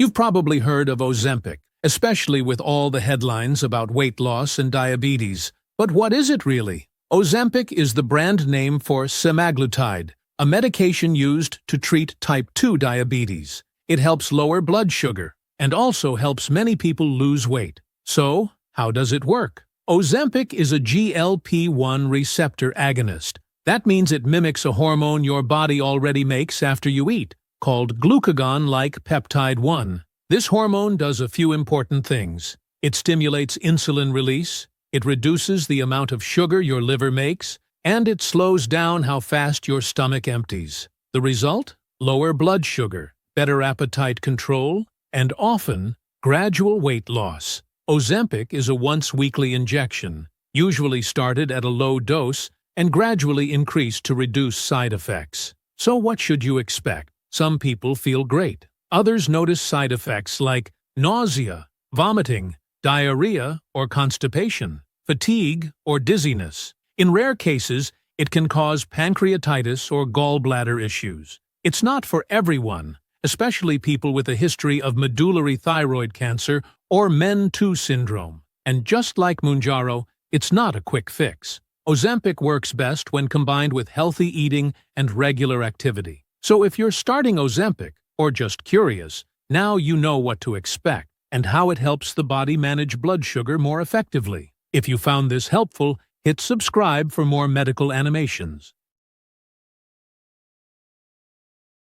You've probably heard of Ozempic, especially with all the headlines about weight loss and diabetes. But what is it really? Ozempic is the brand name for Semaglutide, a medication used to treat type 2 diabetes. It helps lower blood sugar and also helps many people lose weight. So, how does it work? Ozempic is a GLP-1 receptor agonist. That means it mimics a hormone your body already makes after you eat, called glucagon-like peptide 1. This hormone does a few important things. It stimulates insulin release, it reduces the amount of sugar your liver makes, and it slows down how fast your stomach empties. The result? Lower blood sugar, better appetite control, and often, gradual weight loss. Ozempic is a once-weekly injection, usually started at a low dose and gradually increased to reduce side effects. So what should you expect? Some people feel great. Others notice side effects like nausea, vomiting, diarrhea or constipation, fatigue or dizziness. In rare cases, it can cause pancreatitis or gallbladder issues. It's not for everyone, especially people with a history of medullary thyroid cancer or MEN2 syndrome. And just like Mounjaro, it's not a quick fix. Ozempic works best when combined with healthy eating and regular activity. So if you're starting Ozempic, or just curious, now you know what to expect and how it helps the body manage blood sugar more effectively. If you found this helpful, hit subscribe for more medical animations.